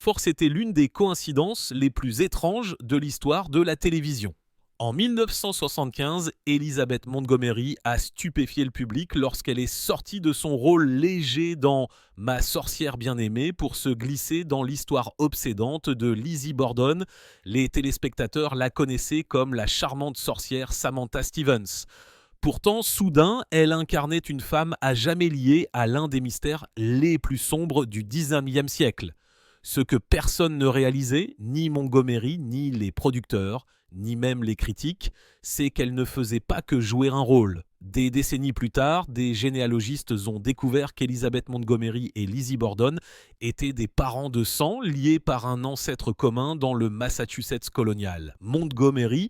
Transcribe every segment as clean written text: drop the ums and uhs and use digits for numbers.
Force était l'une des coïncidences les plus étranges de l'histoire de la télévision. En 1975, Elizabeth Montgomery a stupéfié le public lorsqu'elle est sortie de son rôle léger dans Ma sorcière bien-aimée pour se glisser dans l'histoire obsédante de Lizzie Borden. Les téléspectateurs la connaissaient comme la charmante sorcière Samantha Stevens. Pourtant, soudain, elle incarnait une femme à jamais liée à l'un des mystères les plus sombres du XIXe siècle. Ce que personne ne réalisait, ni Montgomery, ni les producteurs, ni même les critiques, c'est qu'elle ne faisait pas que jouer un rôle. Des décennies plus tard, des généalogistes ont découvert qu'Elizabeth Montgomery et Lizzie Borden étaient des parents de sang liés par un ancêtre commun dans le Massachusetts colonial. Montgomery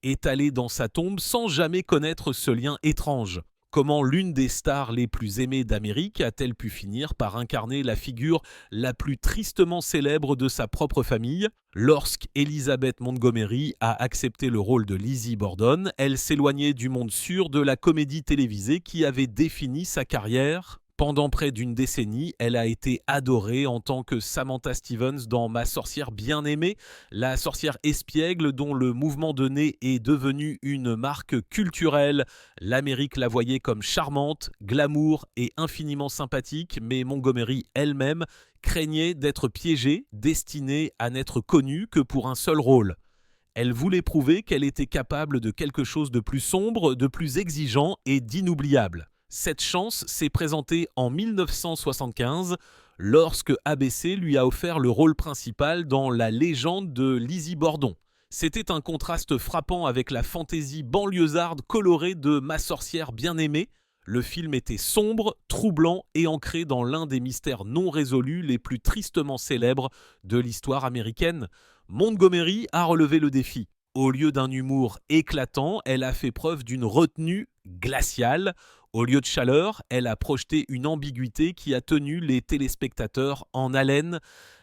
est allée dans sa tombe sans jamais connaître ce lien étrange. Comment l'une des stars les plus aimées d'Amérique a-t-elle pu finir par incarner la figure la plus tristement célèbre de sa propre famille ? Lorsqu'Elizabeth Montgomery a accepté le rôle de Lizzie Borden, elle s'éloignait du monde sûr de la comédie télévisée qui avait défini sa carrière. Pendant près d'une décennie, elle a été adorée en tant que Samantha Stevens dans Ma sorcière bien-aimée, la sorcière espiègle dont le mouvement de nez est devenu une marque culturelle. L'Amérique la voyait comme charmante, glamour et infiniment sympathique, mais Montgomery elle-même craignait d'être piégée, destinée à n'être connue que pour un seul rôle. Elle voulait prouver qu'elle était capable de quelque chose de plus sombre, de plus exigeant et d'inoubliable. Cette chance s'est présentée en 1975 lorsque ABC lui a offert le rôle principal dans La légende de Lizzie Borden. C'était un contraste frappant avec la fantaisie banlieusarde colorée de Ma sorcière bien-aimée. Le film était sombre, troublant et ancré dans l'un des mystères non résolus les plus tristement célèbres de l'histoire américaine. Montgomery a relevé le défi. Au lieu d'un humour éclatant, elle a fait preuve d'une retenue glaciale. Au lieu de chaleur, elle a projeté une ambiguïté qui a tenu les téléspectateurs en haleine.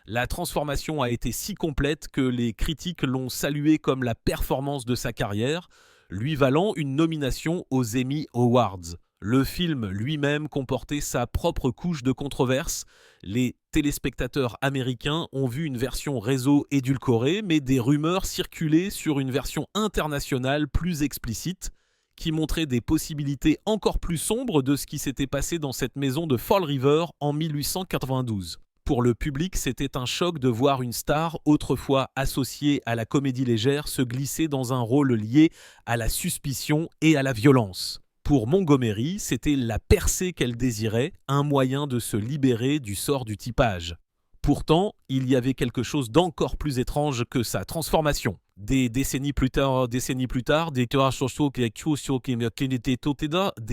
La transformation a été si complète que les critiques l'ont saluée comme la performance de sa carrière, lui valant une nomination aux Emmy Awards. Le film lui-même comportait sa propre couche de controverse. Les téléspectateurs américains ont vu une version réseau édulcorée, mais des rumeurs circulaient sur une version internationale plus explicite, qui montrait des possibilités encore plus sombres de ce qui s'était passé dans cette maison de Fall River en 1892. Pour le public, c'était un choc de voir une star autrefois associée à la comédie légère se glisser dans un rôle lié à la suspicion et à la violence. Pour Montgomery, c'était la percée qu'elle désirait, un moyen de se libérer du sort du typage. Pourtant, il y avait quelque chose d'encore plus étrange que sa transformation. Des décennies plus tard, des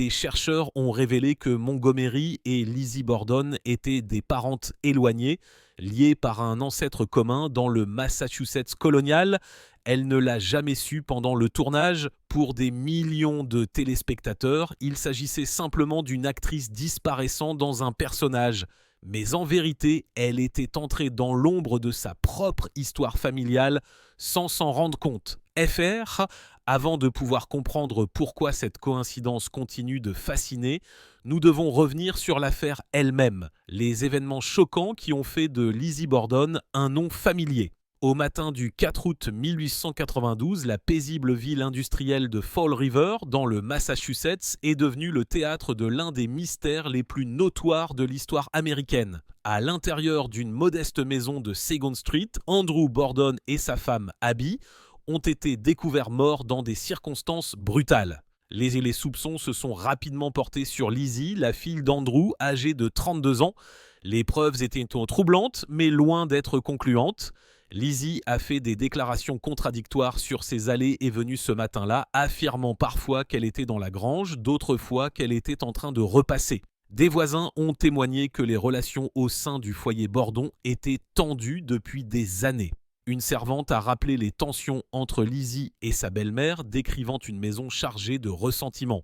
chercheurs ont révélé que Montgomery et Lizzie Borden étaient des parentes éloignées, liées par un ancêtre commun dans le Massachusetts colonial. Elle ne l'a jamais su pendant le tournage. Pour des millions de téléspectateurs, il s'agissait simplement d'une actrice disparaissant dans un personnage. Mais en vérité, elle était entrée dans l'ombre de sa propre histoire familiale sans s'en rendre compte. FR, avant de pouvoir comprendre pourquoi cette coïncidence continue de fasciner, nous devons revenir sur l'affaire elle-même, les événements choquants qui ont fait de Lizzie Borden un nom familier. Au matin du 4 août 1892, la paisible ville industrielle de Fall River, dans le Massachusetts, est devenue le théâtre de l'un des mystères les plus notoires de l'histoire américaine. À l'intérieur d'une modeste maison de Second Street, Andrew Borden et sa femme Abby ont été découverts morts dans des circonstances brutales. Les soupçons se sont rapidement portés sur Lizzie, la fille d'Andrew, âgée de 32 ans. Les preuves étaient troublantes, mais loin d'être concluantes. Lizzie a fait des déclarations contradictoires sur ses allées et venues ce matin-là, affirmant parfois qu'elle était dans la grange, d'autres fois qu'elle était en train de repasser. Des voisins ont témoigné que les relations au sein du foyer Borden étaient tendues depuis des années. Une servante a rappelé les tensions entre Lizzie et sa belle-mère, décrivant une maison chargée de ressentiments.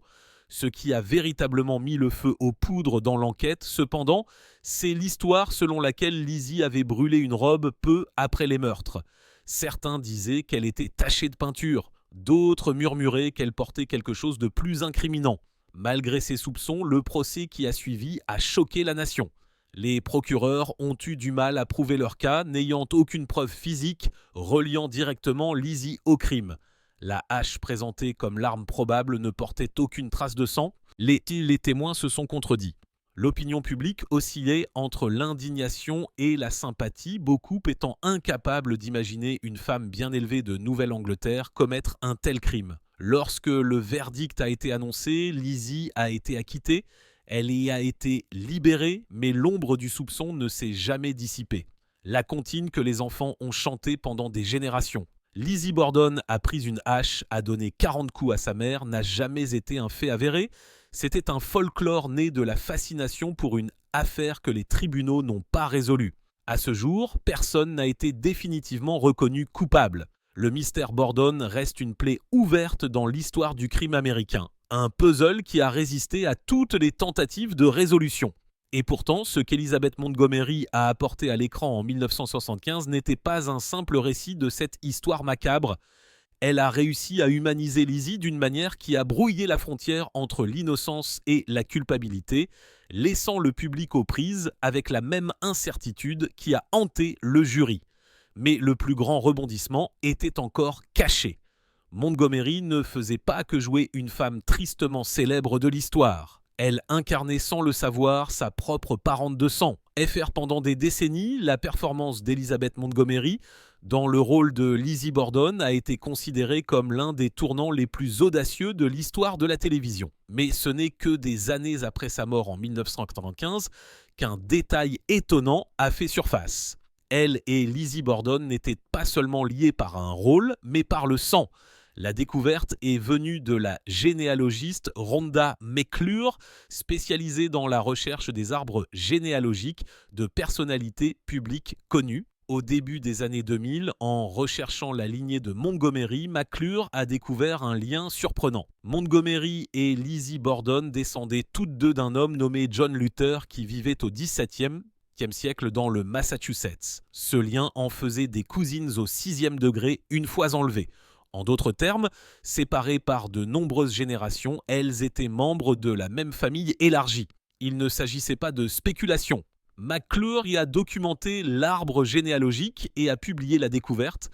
Ce qui a véritablement mis le feu aux poudres dans l'enquête, cependant, c'est l'histoire selon laquelle Lizzie avait brûlé une robe peu après les meurtres. Certains disaient qu'elle était tachée de peinture, d'autres murmuraient qu'elle portait quelque chose de plus incriminant. Malgré ces soupçons, le procès qui a suivi a choqué la nation. Les procureurs ont eu du mal à prouver leur cas, n'ayant aucune preuve physique reliant directement Lizzie au crime. La hache présentée comme l'arme probable ne portait aucune trace de sang. Les témoins se sont contredits. L'opinion publique oscillait entre l'indignation et la sympathie, beaucoup étant incapables d'imaginer une femme bien élevée de Nouvelle-Angleterre commettre un tel crime. Lorsque le verdict a été annoncé, Lizzie a été acquittée. Elle y a été libérée, mais l'ombre du soupçon ne s'est jamais dissipée. La comptine que les enfants ont chantée pendant des générations. Lizzie Borden a pris une hache, a donné 40 coups à sa mère, n'a jamais été un fait avéré. C'était un folklore né de la fascination pour une affaire que les tribunaux n'ont pas résolue. À ce jour, personne n'a été définitivement reconnu coupable. Le mystère Borden reste une plaie ouverte dans l'histoire du crime américain. Un puzzle qui a résisté à toutes les tentatives de résolution. Et pourtant, ce qu'Elizabeth Montgomery a apporté à l'écran en 1975 n'était pas un simple récit de cette histoire macabre. Elle a réussi à humaniser Lizzie d'une manière qui a brouillé la frontière entre l'innocence et la culpabilité, laissant le public aux prises avec la même incertitude qui a hanté le jury. Mais le plus grand rebondissement était encore caché. Montgomery ne faisait pas que jouer une femme tristement célèbre de l'histoire. Elle incarnait sans le savoir sa propre parente de sang. FR pendant des décennies, la performance d'Elizabeth Montgomery dans le rôle de Lizzie Borden a été considérée comme l'un des tournants les plus audacieux de l'histoire de la télévision. Mais ce n'est que des années après sa mort en 1995 qu'un détail étonnant a fait surface. Elle et Lizzie Borden n'étaient pas seulement liées par un rôle, mais par le sang. La découverte est venue de la généalogiste Rhonda McClure, spécialisée dans la recherche des arbres généalogiques de personnalités publiques connues. Au début des années 2000, en recherchant la lignée de Montgomery, McClure a découvert un lien surprenant. Montgomery et Lizzie Borden descendaient toutes deux d'un homme nommé John Luther qui vivait au XVIIe siècle dans le Massachusetts. Ce lien en faisait des cousines au 6e degré une fois enlevées. En d'autres termes, séparées par de nombreuses générations, elles étaient membres de la même famille élargie. Il ne s'agissait pas de spéculation. McClure y a documenté l'arbre généalogique et a publié la découverte,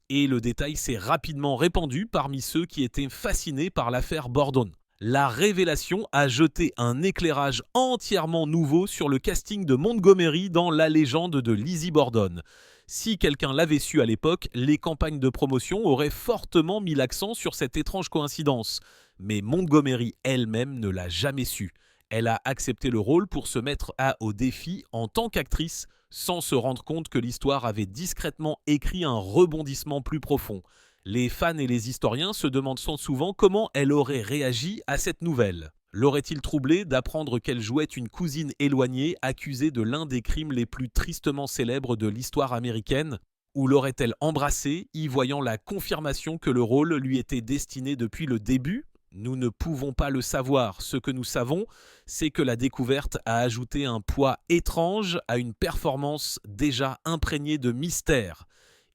et le détail s'est rapidement répandu parmi ceux qui étaient fascinés par l'affaire Borden. La révélation a jeté un éclairage entièrement nouveau sur le casting de Montgomery dans la légende de Lizzie Borden. Si quelqu'un l'avait su à l'époque, les campagnes de promotion auraient fortement mis l'accent sur cette étrange coïncidence. Mais Montgomery elle-même ne l'a jamais su. Elle a accepté le rôle pour se mettre au défi en tant qu'actrice, sans se rendre compte que l'histoire avait discrètement écrit un rebondissement plus profond. Les fans et les historiens se demandent souvent comment elle aurait réagi à cette nouvelle. L'aurait-il troublé d'apprendre qu'elle jouait une cousine éloignée accusée de l'un des crimes les plus tristement célèbres de l'histoire américaine? Ou l'aurait-elle embrassé, y voyant la confirmation que le rôle lui était destiné depuis le début? Nous ne pouvons pas le savoir. Ce que nous savons, c'est que la découverte a ajouté un poids étrange à une performance déjà imprégnée de mystère.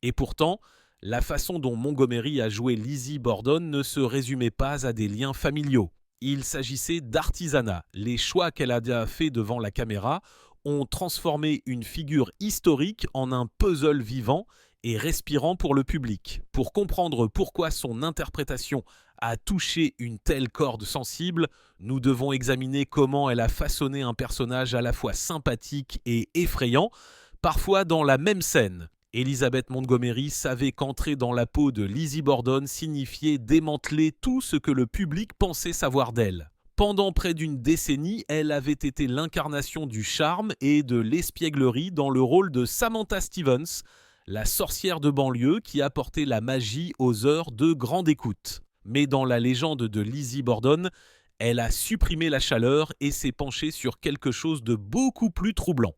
Et pourtant, la façon dont Montgomery a joué Lizzie Borden ne se résumait pas à des liens familiaux. Il s'agissait d'artisanat. Les choix qu'elle a faits devant la caméra ont transformé une figure historique en un puzzle vivant et respirant pour le public. Pour comprendre pourquoi son interprétation a touché une telle corde sensible, nous devons examiner comment elle a façonné un personnage à la fois sympathique et effrayant, parfois dans la même scène. Elizabeth Montgomery savait qu'entrer dans la peau de Lizzie Borden signifiait démanteler tout ce que le public pensait savoir d'elle. Pendant près d'une décennie, elle avait été l'incarnation du charme et de l'espièglerie dans le rôle de Samantha Stevens, la sorcière de banlieue qui apportait la magie aux heures de grande écoute. Mais dans la légende de Lizzie Borden, elle a supprimé la chaleur et s'est penchée sur quelque chose de beaucoup plus troublant.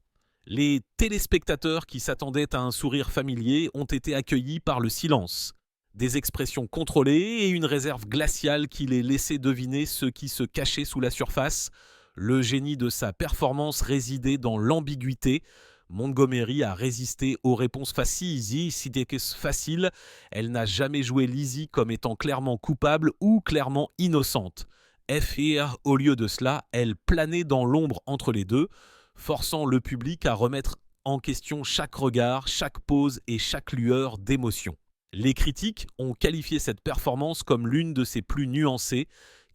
Les téléspectateurs qui s'attendaient à un sourire familier ont été accueillis par le silence. Des expressions contrôlées et une réserve glaciale qui les laissait deviner ce qui se cachait sous la surface. Le génie de sa performance résidait dans l'ambiguïté. Montgomery a résisté aux réponses faciles. Elle n'a jamais joué Lizzie comme étant clairement coupable ou clairement innocente. Au lieu de cela, elle planait dans l'ombre entre les deux, forçant le public à remettre en question chaque regard, chaque pose et chaque lueur d'émotion. Les critiques ont qualifié cette performance comme l'une de ses plus nuancées,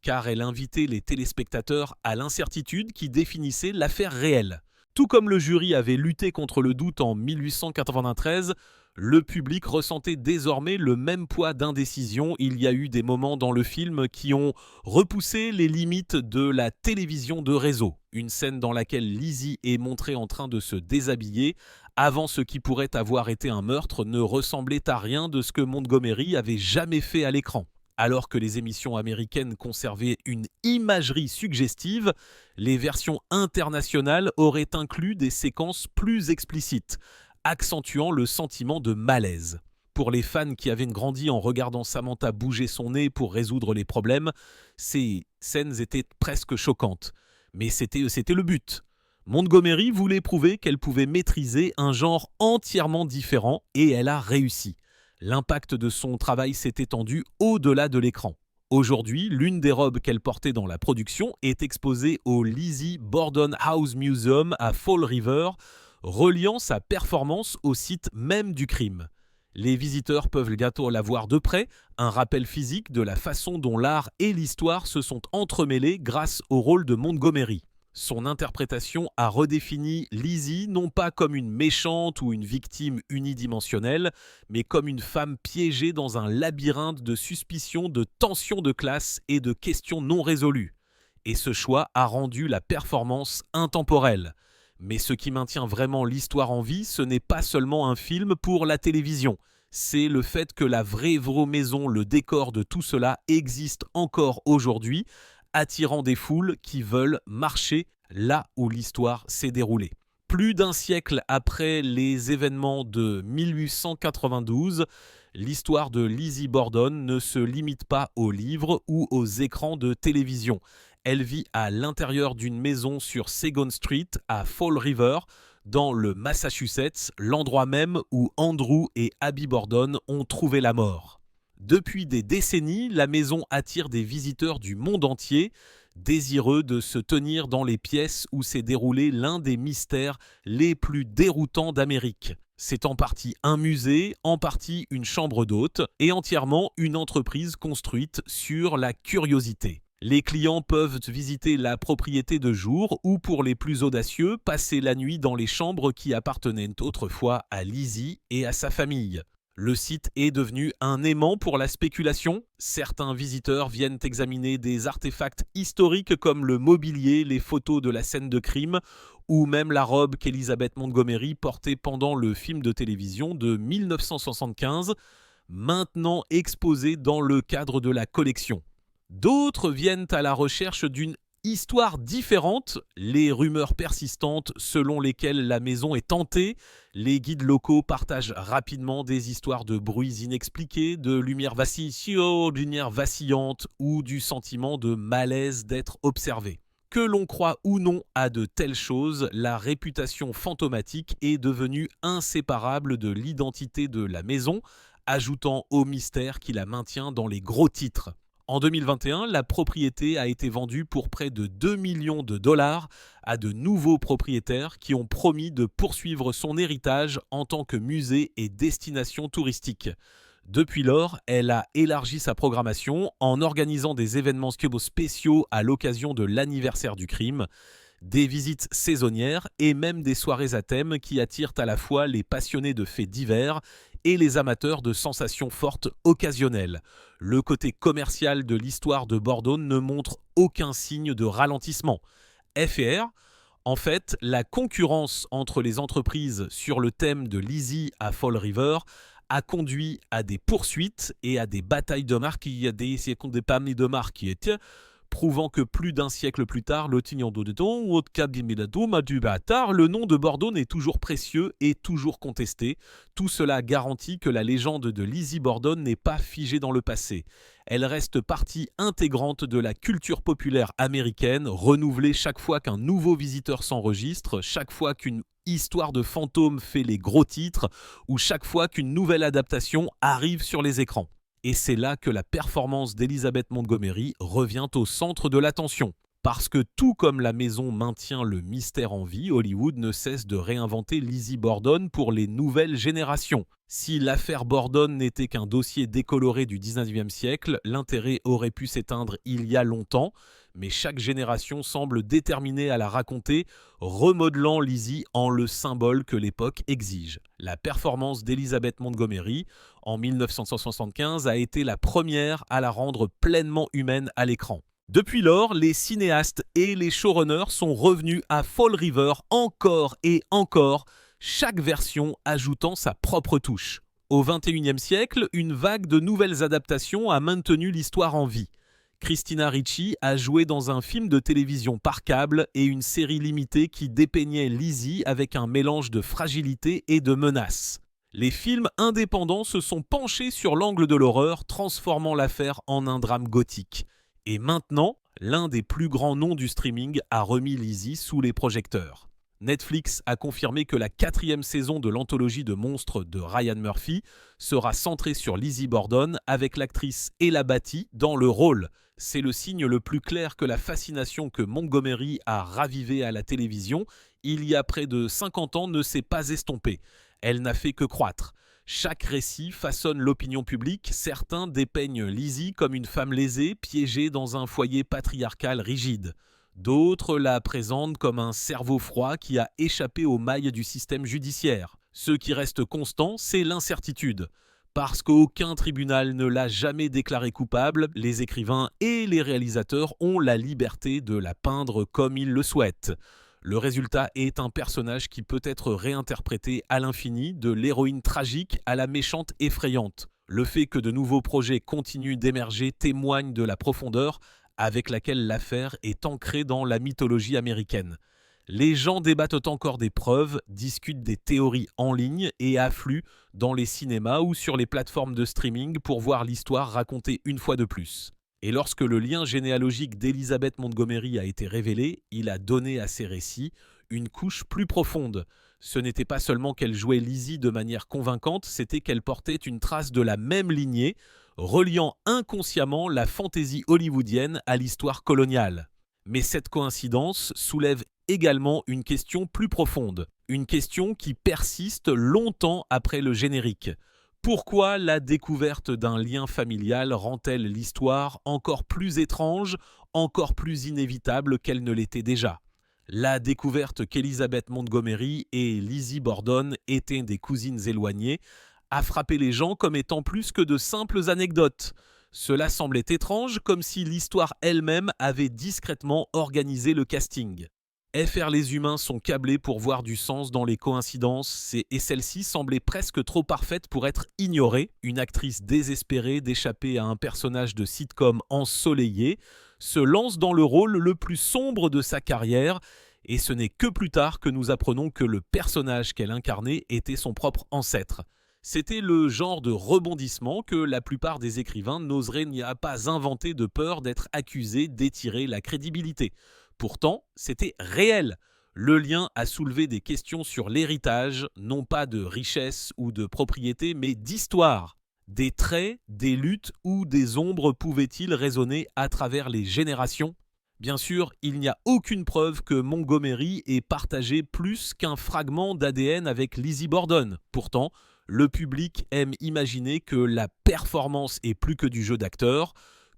car elle invitait les téléspectateurs à l'incertitude qui définissait l'affaire réelle. Tout comme le jury avait lutté contre le doute en 1893, le public ressentait désormais le même poids d'indécision. Il y a eu des moments dans le film qui ont repoussé les limites de la télévision de réseau. Une scène dans laquelle Lizzie est montrée en train de se déshabiller avant ce qui pourrait avoir été un meurtre ne ressemblait à rien de ce que Montgomery avait jamais fait à l'écran. Alors que les émissions américaines conservaient une imagerie suggestive, les versions internationales auraient inclus des séquences plus explicites, accentuant le sentiment de malaise. Pour les fans qui avaient grandi en regardant Samantha bouger son nez pour résoudre les problèmes, ces scènes étaient presque choquantes. Mais c'était le but. Montgomery voulait prouver qu'elle pouvait maîtriser un genre entièrement différent et elle a réussi. L'impact de son travail s'est étendu au-delà de l'écran. Aujourd'hui, l'une des robes qu'elle portait dans la production est exposée au Lizzie Borden House Museum à Fall River, reliant sa performance au site même du crime. Les visiteurs peuvent bientôt la voir de près, un rappel physique de la façon dont l'art et l'histoire se sont entremêlés grâce au rôle de Montgomery. Son interprétation a redéfini Lizzie non pas comme une méchante ou une victime unidimensionnelle, mais comme une femme piégée dans un labyrinthe de suspicions, de tensions de classe et de questions non résolues. Et ce choix a rendu la performance intemporelle. Mais ce qui maintient vraiment l'histoire en vie, ce n'est pas seulement un film pour la télévision. C'est le fait que la vraie maison, le décor de tout cela existe encore aujourd'hui, attirant des foules qui veulent marcher là où l'histoire s'est déroulée. Plus d'un siècle après les événements de 1892, l'histoire de Lizzie Borden ne se limite pas aux livres ou aux écrans de télévision. Elle vit à l'intérieur d'une maison sur Second Street à Fall River, dans le Massachusetts, l'endroit même où Andrew et Abby Borden ont trouvé la mort. Depuis des décennies, la maison attire des visiteurs du monde entier, désireux de se tenir dans les pièces où s'est déroulé l'un des mystères les plus déroutants d'Amérique. C'est en partie un musée, en partie une chambre d'hôte et entièrement une entreprise construite sur la curiosité. Les clients peuvent visiter la propriété de jour ou, pour les plus audacieux, passer la nuit dans les chambres qui appartenaient autrefois à Lizzie et à sa famille. Le site est devenu un aimant pour la spéculation. Certains visiteurs viennent examiner des artefacts historiques comme le mobilier, les photos de la scène de crime ou même la robe qu'Elizabeth Montgomery portait pendant le film de télévision de 1975, maintenant exposé dans le cadre de la collection. D'autres viennent à la recherche d'une histoire différente, les rumeurs persistantes selon lesquelles la maison est hantée. Les guides locaux partagent rapidement des histoires de bruits inexpliqués, de lumières vacillantes ou du sentiment de malaise d'être observé. Que l'on croit ou non à de telles choses, la réputation fantomatique est devenue inséparable de l'identité de la maison, ajoutant au mystère qui la maintient dans les gros titres. En 2021, la propriété a été vendue pour près de 2 millions de dollars à de nouveaux propriétaires qui ont promis de poursuivre son héritage en tant que musée et destination touristique. Depuis lors, elle a élargi sa programmation en organisant des événements spéciaux à l'occasion de l'anniversaire du crime, des visites saisonnières et même des soirées à thème qui attirent à la fois les passionnés de faits divers et les amateurs de sensations fortes occasionnelles. Le côté commercial de l'histoire de Borden ne montre aucun signe de ralentissement. FR, en fait, la concurrence entre les entreprises sur le thème de Lizzie à Fall River a conduit à des poursuites et à des batailles de marques. Il y a des paniers de marques qui étaient prouvant que plus d'un siècle plus tard, le nom de Borden est toujours précieux et toujours contesté. Tout cela garantit que la légende de Lizzie Borden n'est pas figée dans le passé. Elle reste partie intégrante de la culture populaire américaine, renouvelée chaque fois qu'un nouveau visiteur s'enregistre, chaque fois qu'une histoire de fantôme fait les gros titres ou chaque fois qu'une nouvelle adaptation arrive sur les écrans. Et c'est là que la performance d'Elizabeth Montgomery revient au centre de l'attention. Parce que tout comme la maison maintient le mystère en vie, Hollywood ne cesse de réinventer Lizzie Borden pour les nouvelles générations. Si l'affaire Borden n'était qu'un dossier décoloré du 19e siècle, l'intérêt aurait pu s'éteindre il y a longtemps, mais chaque génération semble déterminée à la raconter, remodelant Lizzie en le symbole que l'époque exige. La performance d'Elizabeth Montgomery, en 1975, a été la première à la rendre pleinement humaine à l'écran. Depuis lors, les cinéastes et les showrunners sont revenus à Fall River encore et encore, chaque version ajoutant sa propre touche. Au XXIe siècle, une vague de nouvelles adaptations a maintenu l'histoire en vie. Christina Ricci a joué dans un film de télévision par câble et une série limitée qui dépeignait Lizzie avec un mélange de fragilité et de menace. Les films indépendants se sont penchés sur l'angle de l'horreur, transformant l'affaire en un drame gothique. Et maintenant, l'un des plus grands noms du streaming a remis Lizzie sous les projecteurs. Netflix a confirmé que la 4e saison de l'anthologie de monstres de Ryan Murphy sera centrée sur Lizzie Borden avec l'actrice Ella Batty dans le rôle. C'est le signe le plus clair que la fascination que Montgomery a ravivée à la télévision il y a près de 50 ans ne s'est pas estompée. Elle n'a fait que croître. Chaque récit façonne l'opinion publique. Certains dépeignent Lizzie comme une femme lésée, piégée dans un foyer patriarcal rigide. D'autres la présentent comme un cerveau froid qui a échappé aux mailles du système judiciaire. Ce qui reste constant, c'est l'incertitude. Parce qu'aucun tribunal ne l'a jamais déclarée coupable, les écrivains et les réalisateurs ont la liberté de la peindre comme ils le souhaitent. Le résultat est un personnage qui peut être réinterprété à l'infini, de l'héroïne tragique à la méchante effrayante. Le fait que de nouveaux projets continuent d'émerger témoigne de la profondeur avec laquelle l'affaire est ancrée dans la mythologie américaine. Les gens débattent encore des preuves, discutent des théories en ligne et affluent dans les cinémas ou sur les plateformes de streaming pour voir l'histoire racontée une fois de plus. Et lorsque le lien généalogique d'Elizabeth Montgomery a été révélé, il a donné à ces récits une couche plus profonde. Ce n'était pas seulement qu'elle jouait Lizzie de manière convaincante, c'était qu'elle portait une trace de la même lignée, reliant inconsciemment la fantaisie hollywoodienne à l'histoire coloniale. Mais cette coïncidence soulève également une question plus profonde, une question qui persiste longtemps après le générique. Pourquoi la découverte d'un lien familial rend-elle l'histoire encore plus étrange, encore plus inévitable qu'elle ne l'était déjà ? La découverte qu'Elizabeth Montgomery et Lizzie Borden étaient des cousines éloignées a frappé les gens comme étant plus que de simples anecdotes. Cela semblait étrange, comme si l'histoire elle-même avait discrètement organisé le casting. FR les humains sont câblés pour voir du sens dans les coïncidences et celle-ci semblait presque trop parfaite pour être ignorée. Une actrice désespérée d'échapper à un personnage de sitcom ensoleillé se lance dans le rôle le plus sombre de sa carrière et ce n'est que plus tard que nous apprenons que le personnage qu'elle incarnait était son propre ancêtre. C'était le genre de rebondissement que la plupart des écrivains n'oseraient pas inventer de peur d'être accusés d'étirer la crédibilité. Pourtant, c'était réel. Le lien a soulevé des questions sur l'héritage, non pas de richesse ou de propriété, mais d'histoire. Des traits, des luttes ou des ombres pouvaient-ils résonner à travers les générations ? Bien sûr, il n'y a aucune preuve que Montgomery ait partagé plus qu'un fragment d'ADN avec Lizzie Borden. Pourtant, le public aime imaginer que la performance est plus que du jeu d'acteur,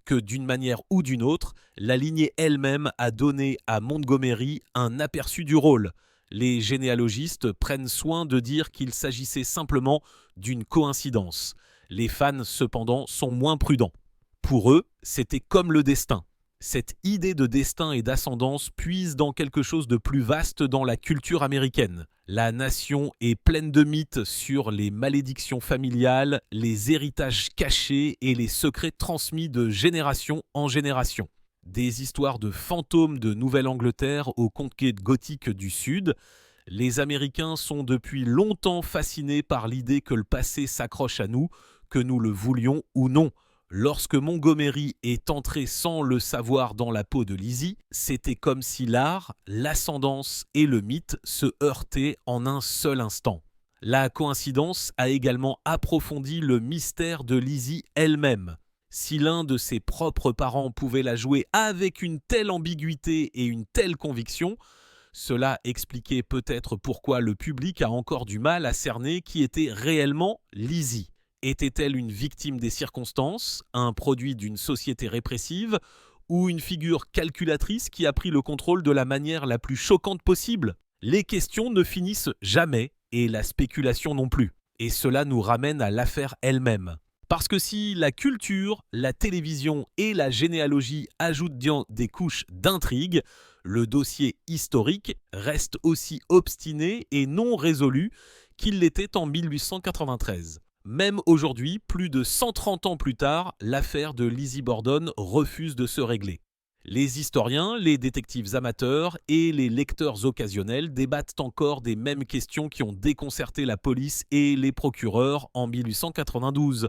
que d'une manière ou d'une autre, la lignée elle-même a donné à Montgomery un aperçu du rôle. Les généalogistes prennent soin de dire qu'il s'agissait simplement d'une coïncidence. Les fans, cependant, sont moins prudents. Pour eux, c'était comme le destin. Cette idée de destin et d'ascendance puise dans quelque chose de plus vaste dans la culture américaine. La nation est pleine de mythes sur les malédictions familiales, les héritages cachés et les secrets transmis de génération en génération. Des histoires de fantômes de Nouvelle-Angleterre aux conquêtes gothiques du Sud. Les Américains sont depuis longtemps fascinés par l'idée que le passé s'accroche à nous, que nous le voulions ou non. Lorsque Montgomery est entré sans le savoir dans la peau de Lizzie, c'était comme si l'art, l'ascendance et le mythe se heurtaient en un seul instant. La coïncidence a également approfondi le mystère de Lizzie elle-même. Si l'un de ses propres parents pouvait la jouer avec une telle ambiguïté et une telle conviction, cela expliquait peut-être pourquoi le public a encore du mal à cerner qui était réellement Lizzie. Était-elle une victime des circonstances, un produit d'une société répressive, ou une figure calculatrice qui a pris le contrôle de la manière la plus choquante possible? Les questions ne finissent jamais, et la spéculation non plus. Et cela nous ramène à l'affaire elle-même. Parce que si la culture, la télévision et la généalogie ajoutent bien des couches d'intrigue, le dossier historique reste aussi obstiné et non résolu qu'il l'était en 1893. Même aujourd'hui, plus de 130 ans plus tard, l'affaire de Lizzie Borden refuse de se régler. Les historiens, les détectives amateurs et les lecteurs occasionnels débattent encore des mêmes questions qui ont déconcerté la police et les procureurs en 1892.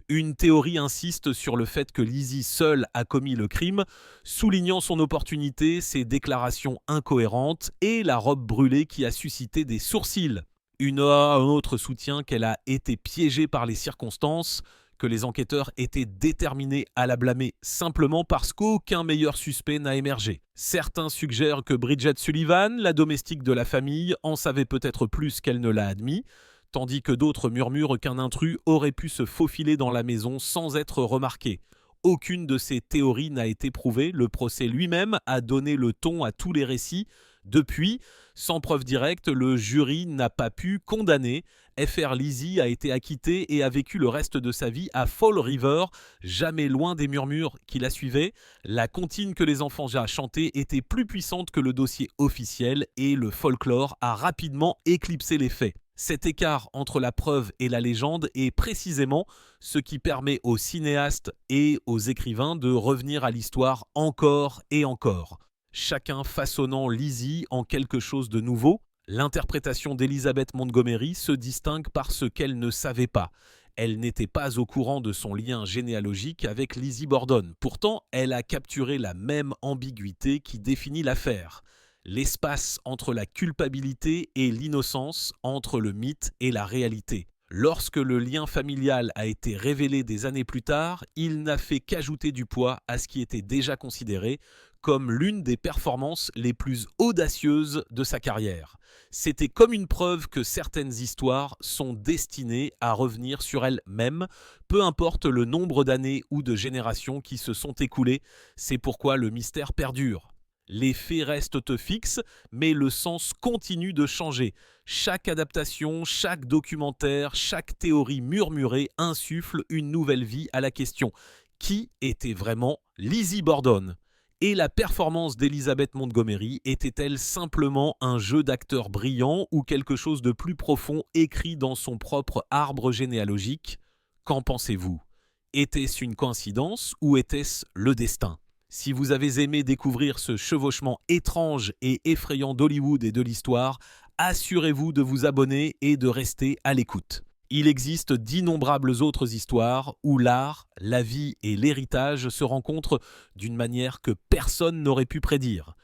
Une théorie insiste sur le fait que Lizzie seule a commis le crime, soulignant son opportunité, ses déclarations incohérentes et la robe brûlée qui a suscité des sourcils. Un autre soutient qu'elle a été piégée par les circonstances, que les enquêteurs étaient déterminés à la blâmer simplement parce qu'aucun meilleur suspect n'a émergé. Certains suggèrent que Bridget Sullivan, la domestique de la famille, en savait peut-être plus qu'elle ne l'a admis, tandis que d'autres murmurent qu'un intrus aurait pu se faufiler dans la maison sans être remarqué. Aucune de ces théories n'a été prouvée, le procès lui-même a donné le ton à tous les récits. Depuis, sans preuve directe, le jury n'a pas pu condamner. Fr Lizzie a été acquitté et a vécu le reste de sa vie à Fall River, jamais loin des murmures qui la suivaient. La comptine que les enfants ont chantée était plus puissante que le dossier officiel et le folklore a rapidement éclipsé les faits. Cet écart entre la preuve et la légende est précisément ce qui permet aux cinéastes et aux écrivains de revenir à l'histoire encore et encore. Chacun façonnant Lizzie en quelque chose de nouveau, l'interprétation d'Elizabeth Montgomery se distingue par ce qu'elle ne savait pas. Elle n'était pas au courant de son lien généalogique avec Lizzie Borden. Pourtant, elle a capturé la même ambiguïté qui définit l'affaire. L'espace entre la culpabilité et l'innocence, entre le mythe et la réalité. Lorsque le lien familial a été révélé des années plus tard, il n'a fait qu'ajouter du poids à ce qui était déjà considéré comme l'une des performances les plus audacieuses de sa carrière. C'était comme une preuve que certaines histoires sont destinées à revenir sur elles-mêmes, peu importe le nombre d'années ou de générations qui se sont écoulées. C'est pourquoi le mystère perdure. Les faits restent fixes, mais le sens continue de changer. Chaque adaptation, chaque documentaire, chaque théorie murmurée insuffle une nouvelle vie à la question. Qui était vraiment Lizzie Borden ? Et la performance d'Elizabeth Montgomery était-elle simplement un jeu d'acteur brillant ou quelque chose de plus profond écrit dans son propre arbre généalogique ? Qu'en pensez-vous ? Était-ce une coïncidence ou était-ce le destin ? Si vous avez aimé découvrir ce chevauchement étrange et effrayant d'Hollywood et de l'histoire, assurez-vous de vous abonner et de rester à l'écoute. Il existe d'innombrables autres histoires où l'art, la vie et l'héritage se rencontrent d'une manière que personne n'aurait pu prédire.